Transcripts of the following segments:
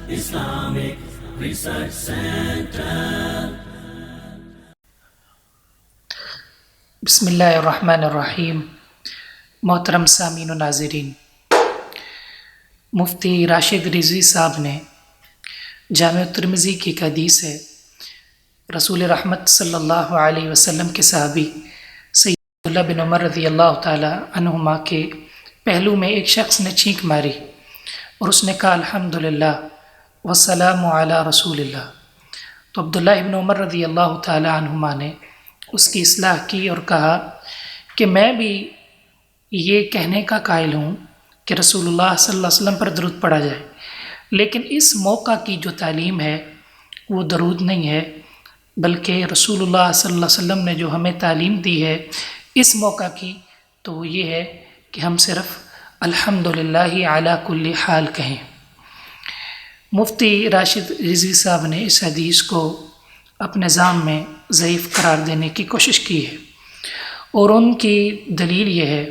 Islamic Research Center. بسم اللہ الرحمن الرحیم. محترم سامعین و ناظرین، مفتی راشد رضوی صاحب نے جامع ترمذی کی ایک حدیث ہے، رسول رحمت صلی اللہ علیہ وسلم کے صحابی سید عبداللہ بن عمر رضی اللہ تعالی عنہما کے پہلو میں ایک شخص نے چھینک ماری اور اس نے کہا الحمدللہ والسلام علی رسول اللہ. تو عبداللہ بن عمر رضی اللہ تعالی عنہما نے اس کی اصلاح کی اور کہا کہ میں بھی یہ کہنے کا قائل ہوں کہ رسول اللہ صلی اللہ علیہ وسلم پر درود پڑھا جائے، لیکن اس موقع کی جو تعلیم ہے وہ درود نہیں ہے، بلکہ رسول اللہ صلی اللہ علیہ وسلم نے جو ہمیں تعلیم دی ہے اس موقع کی تو وہ یہ ہے کہ ہم صرف الحمدللہ علی کل حال کہیں. مفتی راشد رضوی صاحب نے اس حدیث کو اپنے نظام میں ضعیف قرار دینے کی کوشش کی ہے، اور ان کی دلیل یہ ہے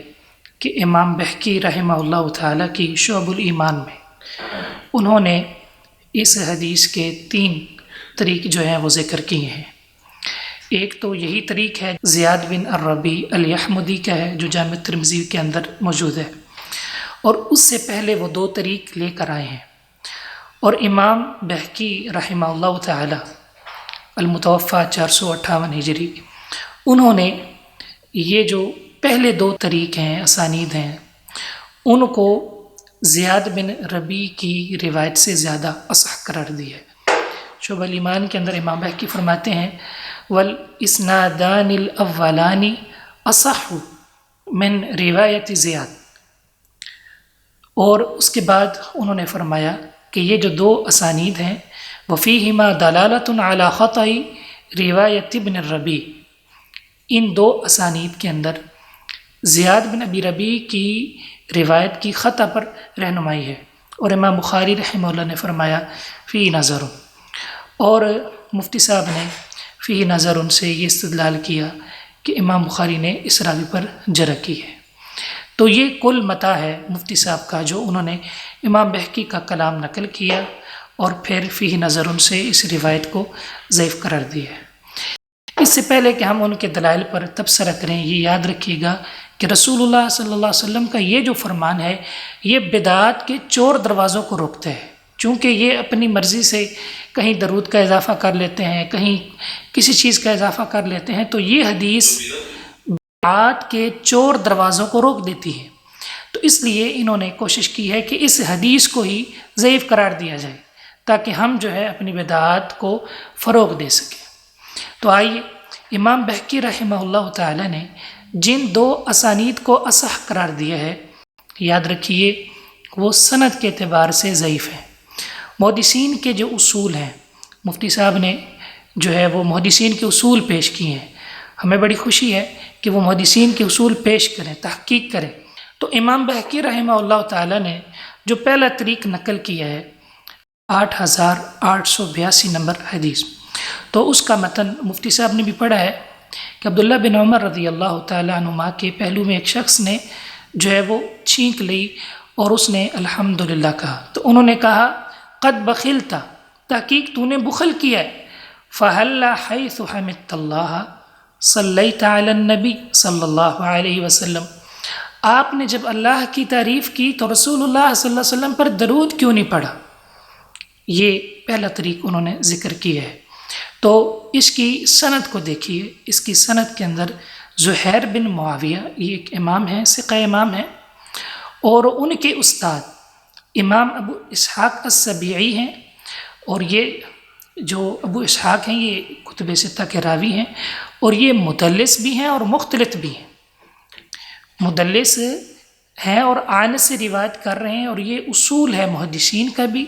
کہ امام بہقی رحمہ اللہ تعالیٰ کی شعب الایمان میں انہوں نے اس حدیث کے 3 طریق جو ہیں وہ ذکر کیے ہیں. ایک تو یہی طریق ہے زیاد بن الربیع الیحمدی کا ہے جو جامع ترمذی کے اندر موجود ہے، اور اس سے پہلے وہ 2 طریق لے کر آئے ہیں. اور امام بہقی رحمہ اللہ تعالی المتوفی 458 ہجری، انہوں نے یہ جو پہلے 2 طریق ہیں اسانید ہیں ان کو زیاد بن ربیع کی روایت سے زیادہ اصح قرار دیا ہے. شعب الایمان کے اندر امام بہقی فرماتے ہیں والاسنادان الاولان اصح من روایت زیاد، اور اس کے بعد انہوں نے فرمایا کہ یہ جو 2 اسانید ہیں وفیہما دلالۃ علی خطأ روایت ابن الربیع، ان 2 اسانید کے اندر زیاد بن ابی ربیع کی روایت کی خطا پر رہنمائی ہے. اور امام بخاری رحمہ اللہ نے فرمایا فی نظر، اور مفتی صاحب نے فی نظر سے یہ استدلال کیا کہ امام بخاری نے اس راوی پر جرح کی ہے. تو یہ کل متاع ہے مفتی صاحب کا جو انہوں نے امام بہقی کا کلام نقل کیا اور پھر فی نظر سے اس روایت کو ضعیف قرار دیا ہے. اس سے پہلے کہ ہم ان کے دلائل پر تبصرہ کریں، یہ یاد رکھیے گا کہ رسول اللہ صلی اللہ علیہ وسلم کا یہ جو فرمان ہے یہ بدعات کے چور دروازوں کو روکتا ہے، چونکہ یہ اپنی مرضی سے کہیں درود کا اضافہ کر لیتے ہیں، کہیں کسی چیز کا اضافہ کر لیتے ہیں، تو یہ حدیث بدعات کے چور دروازوں کو روک دیتی ہے. تو اس لیے انہوں نے کوشش کی ہے کہ اس حدیث کو ہی ضعیف قرار دیا جائے تاکہ ہم جو ہے اپنی بدعات کو فروغ دے سکیں. تو آئیے امام بہقی رحمہ اللہ تعالی نے جن 2 اسانید کو اصح قرار دیا ہے، یاد رکھیے وہ سند کے اعتبار سے ضعیف ہیں. محدثین کے جو اصول ہیں، مفتی صاحب نے جو ہے وہ محدثین کے اصول پیش کیے ہیں. ہمیں بڑی خوشی ہے کہ وہ محدثین کے اصول پیش کریں، تحقیق کریں. تو امام بہقی رحمہ اللہ تعالی نے جو پہلا طریق نقل کیا ہے 8882 نمبر حدیث، تو اس کا متن مفتی صاحب نے بھی پڑھا ہے کہ عبداللہ بن عمر رضی اللہ تعالی عنہما کے پہلو میں ایک شخص نے جو ہے وہ چھینک لی اور اس نے الحمدللہ کہا. تو انہوں نے کہا قد بخلتا، تحقیق تو نے بخل کیا ہے. فہلا حیث حمدت اللہ صلیت علی النبی صلی اللہ علیہ وسلم، آپ نے جب اللہ کی تعریف کی تو رسول اللہ صلی اللہ علیہ وسلم پر درود کیوں نہیں پڑھا؟ یہ پہلا طریق انہوں نے ذکر کیا ہے. تو اس کی سند کو دیکھیے، اس کی سند کے اندر زہیر بن معاویہ یہ ایک امام ہیں، ثقہ امام ہیں، اور ان کے استاد امام ابو اسحاق السبیعی ہیں، اور یہ جو ابو اسحاق ہیں یہ کتب ستہ کے راوی ہیں، اور یہ مدلس بھی ہیں اور مختلط بھی ہیں. مدلس ہیں اور عانت سے روایت کر رہے ہیں، اور یہ اصول ہے محدثین کا بھی،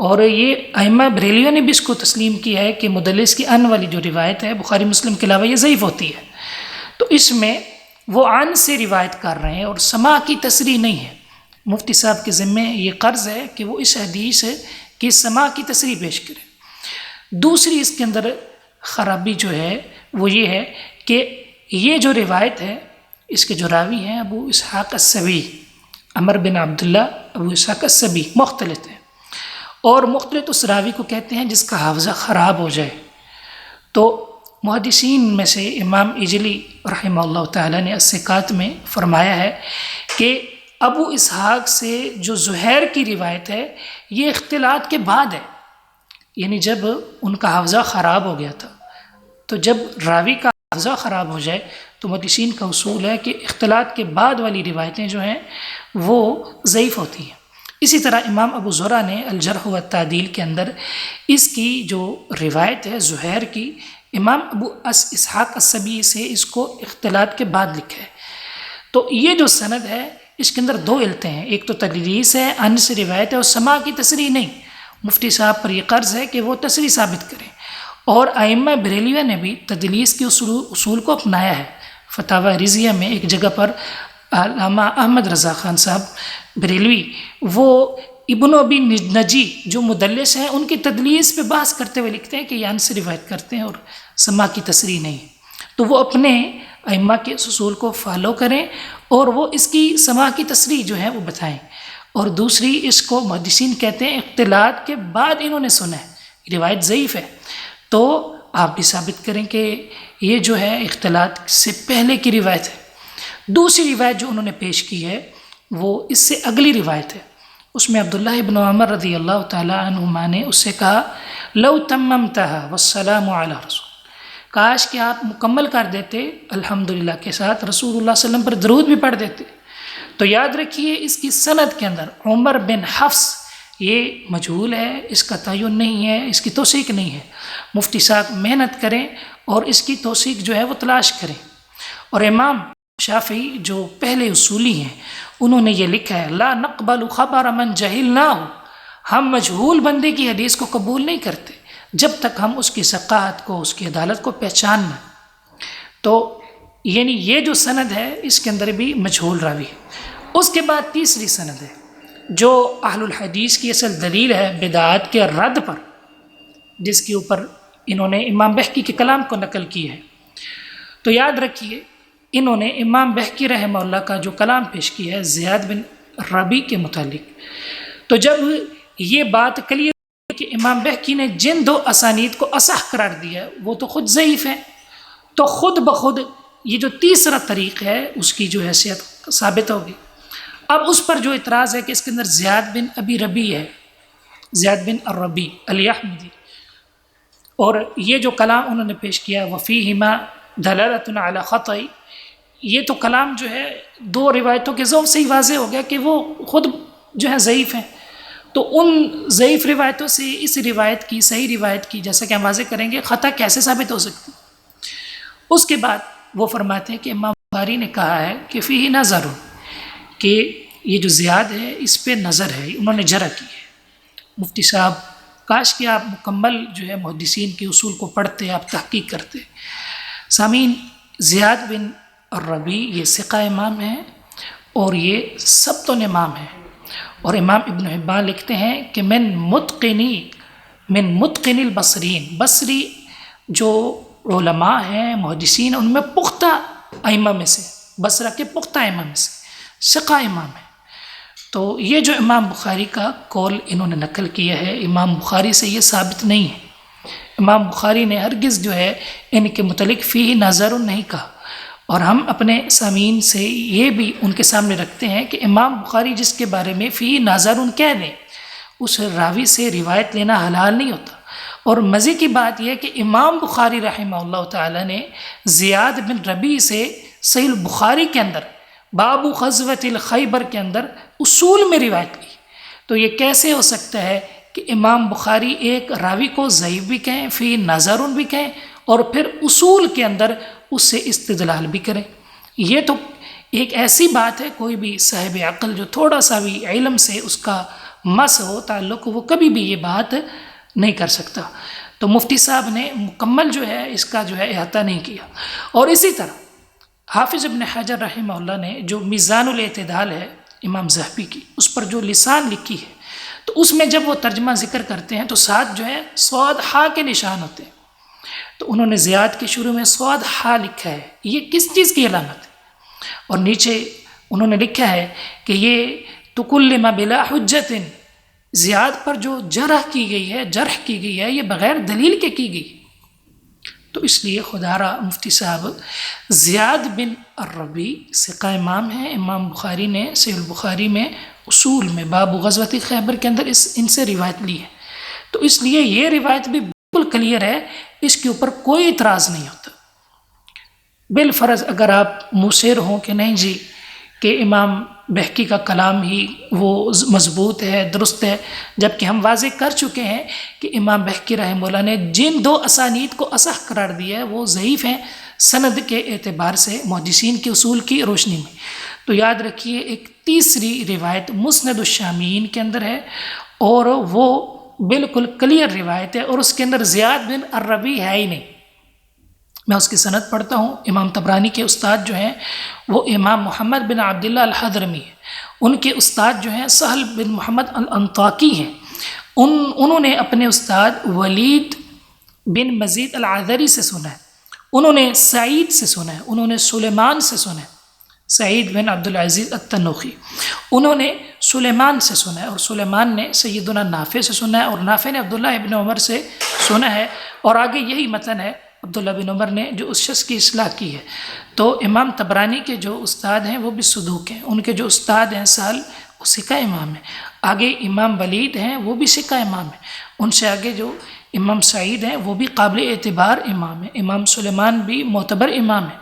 اور یہ ائمہ بریلیوں نے بھی اس کو تسلیم کیا ہے کہ مدلس کی ان والی جو روایت ہے بخاری مسلم کے علاوہ یہ ضعیف ہوتی ہے. تو اس میں وہ عن سے روایت کر رہے ہیں اور سماع کی تصریح نہیں ہے. مفتی صاحب کے ذمہ یہ قرض ہے کہ وہ اس حدیث کی سماع کی تصریح پیش کریں. دوسری اس کے اندر خرابی جو ہے وہ یہ ہے کہ یہ جو روایت ہے اس کے جو راوی ہیں ابو اسحاق السبیعی عمر بن عبداللہ ابو اسحاق السبی مختلط ہیں، اور مختلط اس راوی کو کہتے ہیں جس کا حافظہ خراب ہو جائے۔ تو محدثین میں سے امام اجلی رحمہ اللہ تعالیٰ نے الثقات میں فرمایا ہے کہ ابو اسحاق سے جو زہیر کی روایت ہے یہ اختلاط کے بعد ہے، یعنی جب ان کا حافظہ خراب ہو گیا تھا۔ تو جب راوی کا حافظہ خراب ہو جائے تو محدثین کا اصول ہے کہ اختلاط کے بعد والی روایتیں جو ہیں وہ ضعیف ہوتی ہیں۔ اسی طرح امام ابو زرع نے الجرح والتعدیل کے اندر اس کی جو روایت ہے زہیر کی، امام ابو اسحاق السبی سے اس کو اختلاط کے بعد لکھا ہے۔ تو یہ جو سند ہے اس کے اندر دو علتیں ہیں، ایک تو تدلیس ہے، ان سے روایت ہے، اور سماع کی تصریح نہیں۔ مفتی صاحب پر یہ قرض ہے کہ وہ تصریح ثابت کریں، اور ائمہ بریلویہ نے بھی تدلیس کے اصول کو اپنایا ہے۔ فتاوی رضیہ میں ایک جگہ پر علامہ احمد رضا خان صاحب بریلوی وہ ابن ابی نجی جو مدلس ہیں ان کی تدلیس پہ بحث کرتے ہوئے لکھتے ہیں کہ یہ ان سے روایت کرتے ہیں اور سماع کی تصریح نہیں، تو وہ اپنے ائمہ کے اصول کو فالو کریں اور وہ اس کی سماع کی تصریح جو ہے وہ بتائیں۔ اور دوسری، اس کو محدثین کہتے ہیں اختلاط کے بعد انہوں نے سنا ہے، روایت ضعیف ہے، تو آپ بھی ثابت کریں کہ یہ جو ہے اختلاط سے پہلے کی روایت ہے۔ دوسری روایت جو انہوں نے پیش کی ہے وہ اس سے اگلی روایت ہے، اس میں عبداللہ ابن عمر رضی اللہ تعالیٰ عنہما نے اس سے کہا لو تممتها والسلام علی رسول، کاش کہ آپ مکمل کر دیتے الحمدللہ کے ساتھ رسول اللہ صلی اللہ علیہ وسلم پر درود بھی پڑھ دیتے۔ تو یاد رکھیے اس کی سند کے اندر عمر بن حفص یہ مجہول ہے، اس کا تعین نہیں ہے، اس کی توثیق نہیں ہے۔ مفتی صاحب محنت کریں اور اس کی توثیق جو ہے وہ تلاش کریں۔ اور امام شافعی جو پہلے اصولی ہیں انہوں نے یہ لکھا ہے لا نقبل خبر من جہلناہ، ہم مجہول بندے کی حدیث کو قبول نہیں کرتے جب تک ہم اس کی ثقافت کو، اس کی عدالت کو پہچان نہ۔ تو یعنی یہ جو سند ہے اس کے اندر بھی مجہول راوی ہے۔ اس کے بعد تیسری سند ہے جو اہل الحدیث کی اصل دلیل ہے بدعات کے رد پر، جس کے اوپر انہوں نے امام بہقی کے کلام کو نقل کی ہے۔ تو یاد رکھیے انہوں نے امام بہقی رحمہ اللہ کا جو کلام پیش کیا ہے زیاد بن ربیع کے متعلق، تو جب یہ بات کلیئر کہ امام بہقی نے جن دو اسانید کو اصح قرار دیا وہ تو خود ضعیف ہے، تو خود بخود یہ جو تیسرا طریق ہے اس کی جو حیثیت ثابت ہوگی۔ اب اس پر جو اعتراض ہے کہ اس کے اندر زیاد بن ابی ربیع ہے، زیاد بن الربیع الیحمدی، اور یہ جو کلام انہوں نے پیش کیا وفیہما دلالۃ علی خطأ، یہ تو کلام جو ہے دو روایتوں کے ذوق سے ہی واضح ہو گیا کہ وہ خود جو ہے ضعیف ہیں۔ تو ان ضعیف روایتوں سے اس روایت کی، صحیح روایت کی، جیسا کہ ہم واضح کریں گے، خطا کیسے ثابت ہو سکتی۔ اس کے بعد وہ فرماتے ہیں کہ امام بخاری نے کہا ہے کہ فیہ نظر، کہ یہ جو زیاد ہے اس پہ نظر ہے، انہوں نے جرح کی ہے۔ مفتی صاحب کاش کہ آپ مکمل جو ہے محدثین کے اصول کو پڑھتے، آپ تحقیق کرتے۔ سامعین، زیاد بن الربیع یہ ثقہ امام ہیں اور یہ ثبت امام ہیں، اور امام ابن حبان لکھتے ہیں کہ من متقن البصرین، بصری جو علماء ہیں محدثین ان میں پختہ ائمہ میں سے، بصرہ کے پختہ ائمہ میں سے ثقہ امام ہے۔ تو یہ جو امام بخاری کا قول انہوں نے نقل کیا ہے، امام بخاری سے یہ ثابت نہیں ہے۔ امام بخاری نے ہرگز جو ہے ان کے متعلق فیہ نظر نہیں کہا، اور ہم اپنے سامعین سے یہ بھی ان کے سامنے رکھتے ہیں کہ امام بخاری جس کے بارے میں فیہ نظر کہہ دیں اس راوی سے روایت لینا حلال نہیں ہوتا۔ اور مزے کی بات یہ ہے کہ امام بخاری رحمہ اللہ تعالی نے زیاد بن ربیع سے صحیح البخاری کے اندر باب غزوۃ الخیبر کے اندر اصول میں روایت لی۔ تو یہ کیسے ہو سکتا ہے کہ امام بخاری ایک راوی کو ضعیف بھی کہیں، فی نظر بھی کہیں، اور پھر اصول کے اندر اس سے استدلال بھی کریں؟ یہ تو ایک ایسی بات ہے کوئی بھی صاحب عقل جو تھوڑا سا بھی علم سے اس کا مس ہو، تعلق ہو، وہ کبھی بھی یہ بات نہیں کر سکتا۔ تو مفتی صاحب نے مکمل جو ہے اس کا جو ہے احاطہ نہیں کیا۔ اور اسی طرح حافظ ابن حجر رحمہ اللہ نے جو میزان الاعتدال ہے امام ذہبی کی، اس پر جو لسان لکھی ہے، تو اس میں جب وہ ترجمہ ذکر کرتے ہیں تو ساتھ جو ہے صاد ہا کے نشان ہوتے ہیں، تو انہوں نے زیاد کے شروع میں صاد ہا لکھا ہے، یہ کس چیز کی علامت ہے؟ اور نیچے انہوں نے لکھا ہے کہ یہ تکلم بلا حجت، زیاد پر جو جرح کی گئی ہے یہ بغیر دلیل کے کی گئی۔ تو اس لیے خدا را مفتی صاحب زیاد بن الربی ثقہ امام ہیں، امام بخاری نے صحیح البخاری میں اصول میں باب غزوۃ خیبر کے اندر ان سے روایت لی ہے، تو اس لیے یہ روایت بھی بالکل کلیئر ہے، اس کے اوپر کوئی اعتراض نہیں ہوتا۔ بالفرض اگر آپ مصر ہوں کہ نہیں جی کہ امام بہقی کا کلام ہی وہ مضبوط ہے، درست ہے، جبکہ ہم واضح کر چکے ہیں کہ امام بہقی رحمہ اللہ نے جن دو اسانید کو اصح قرار دیا ہے وہ ضعیف ہیں سند کے اعتبار سے محدثین کے اصول کی روشنی میں۔ تو یاد رکھیے ایک تیسری روایت مسند الشامین کے اندر ہے اور وہ بالکل کلیئر روایت ہے اور اس کے اندر زیاد بن الربی ہے ہی نہیں۔ میں اس کی سند پڑھتا ہوں۔ امام طبرانی کے استاد جو ہیں وہ امام محمد بن عبداللہ الحضرمی ہیں، ان کے استاد جو ہیں سہل بن محمد الانطاکی ہیں، انہوں نے اپنے استاد ولید بن مزید العذری سے سنا ہے، انہوں نے سعید سے سنا ہے، انہوں نے سلیمان سے سنا ہے، سعید بن عبدالعزیز التنوخی، انہوں نے سلیمان سے سنا ہے اور سلیمان نے سیدنا نافع سے سنا ہے اور نافع نے عبداللہ ابن عمر سے سنا ہے، اور آگے یہی متن ہے عبداللہ بن عمر نے جو اس شخص کی اصلاح کی ہے۔ تو امام طبرانی کے جو استاد ہیں وہ بھی صدوق ہیں، ان کے جو استاد ہیں سہل وہ ثقہ امام ہیں، آگے امام ولید ہیں وہ بھی ثقہ امام ہیں، ان سے آگے جو امام سعید ہیں وہ بھی قابل اعتبار امام ہیں، امام سلیمان بھی معتبر امام ہیں،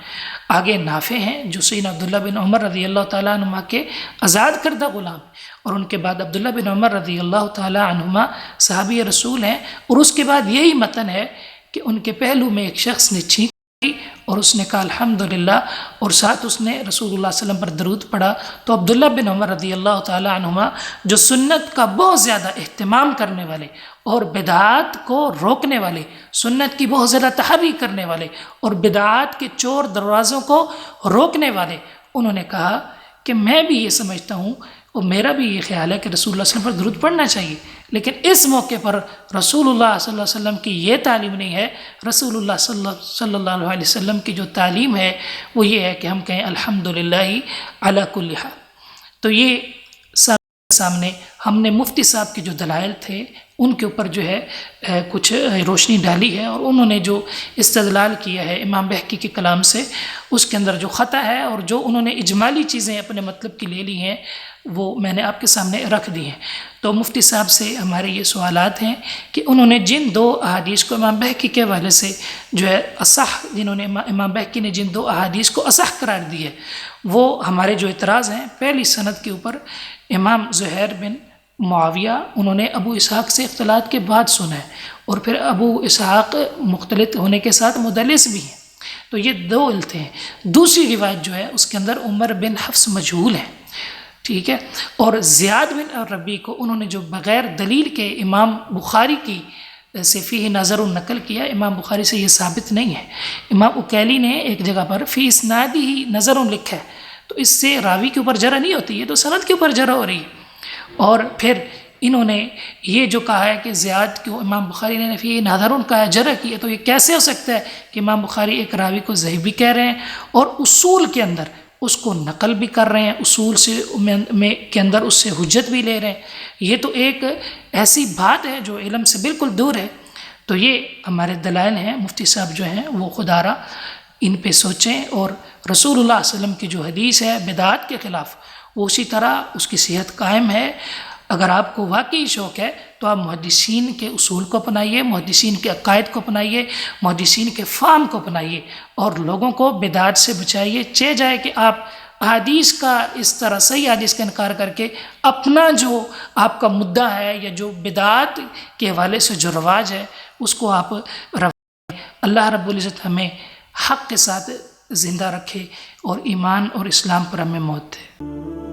آگے نافع ہیں جو سیدنا عبداللہ بن عمر رضی اللہ تعالیٰ عنہما کے آزاد کردہ غلام ہیں، اور ان کے بعد عبداللہ بن عمر رضی اللہ تعالیٰ عنہما صحابی رسول ہیں، اور اس کے بعد یہی متن ہے کہ ان کے پہلو میں ایک شخص نے چھینک دی اور اس نے کہا الحمدللہ، اور ساتھ اس نے رسول اللہ صلی اللہ علیہ وسلم پر درود پڑھا۔ تو عبداللہ بن عمر رضی اللہ تعالیٰ عنہما جو سنت کا بہت زیادہ اہتمام کرنے والے اور بدعات کو روکنے والے، سنت کی بہت زیادہ تحریک کرنے والے اور بدعات کے چور دروازوں کو روکنے والے، انہوں نے کہا کہ میں بھی یہ سمجھتا ہوں اور میرا بھی یہ خیال ہے کہ رسول اللہ صلی اللہ علیہ وسلم پر درود پڑھنا چاہیے، لیکن اس موقع پر رسول اللہ صلی اللہ علیہ وسلم کی یہ تعلیم نہیں ہے، رسول اللہ صلی اللہ علیہ وسلم کی جو تعلیم ہے وہ یہ ہے کہ ہم کہیں الحمدللہ علی کل حال۔ تو یہ سامنے ہم نے مفتی صاحب کے جو دلائل تھے ان کے اوپر جو ہے کچھ روشنی ڈالی ہے، اور انہوں نے جو استدلال کیا ہے امام بہقی کے کلام سے اس کے اندر جو خطا ہے اور جو انہوں نے اجمالی چیزیں اپنے مطلب کی لے لی ہیں وہ میں نے آپ کے سامنے رکھ دی ہیں۔ تو مفتی صاحب سے ہمارے یہ سوالات ہیں کہ انہوں نے جن دو احادیث کو امام بہقی کے حوالے سے جو ہے اصح، جنہوں نے امام بہقی نے جن دو احادیث کو اصح قرار دی ہے وہ ہمارے جو اعتراض ہیں، پہلی سند کے اوپر امام زہیر بن معاویہ انہوں نے ابو اسحاق سے اختلاط کے بعد سنا ہے، اور پھر ابو اسحاق مختلط ہونے کے ساتھ مدلس بھی ہیں، تو یہ دو علتیں ہیں۔ دوسری روایت جو ہے اس کے اندر عمر بن حفص مجہول ہے، ٹھیک ہے، اور زیاد بن الربی کو انہوں نے جو بغیر دلیل کے امام بخاری کی سے فیہ نظر نقل کیا، امام بخاری سے یہ ثابت نہیں ہے۔ امام اکیلی نے ایک جگہ پر فی اسنادی ہی نظر لکھا ہے، تو اس سے راوی کے اوپر جرح نہیں ہوتی ہے، تو سند کے اوپر جرح ہو رہی ہے۔ اور پھر انہوں نے یہ جو کہا ہے کہ زیاد کو امام بخاری نے فی نظر کا جرح کیا، تو یہ کیسے ہو سکتا ہے کہ امام بخاری ایک راوی کو ضعیف بھی کہہ رہے ہیں اور اصول کے اندر اس کو نقل بھی کر رہے ہیں، اصول سے کے اندر اس سے حجت بھی لے رہے ہیں، یہ تو ایک ایسی بات ہے جو علم سے بالکل دور ہے۔ تو یہ ہمارے دلائل ہیں، مفتی صاحب جو ہیں وہ خدا را ان پہ سوچیں، اور رسول اللہ صلی اللہ علیہ وسلم کی جو حدیث ہے بدعات کے خلاف وہ اسی طرح اس کی صحت قائم ہے۔ اگر آپ کو واقعی شوق ہے تو آپ محدثین کے اصول کو اپنائیے، محدثین کے عقائد کو اپنائیے، محدثین کے فہم کو اپنائیے اور لوگوں کو بدعات سے بچائیے۔ چہ جائے کہ آپ حدیث کا اس طرح صحیح حدیث کا انکار کر کے اپنا جو آپ کا مدعا ہے یا جو بدعات کے حوالے سے جو رواج ہے اس کو آپ اللہ رب العزت ہمیں حق کے ساتھ زندہ رکھے اور ایمان اور اسلام پر ہمیں موت دے۔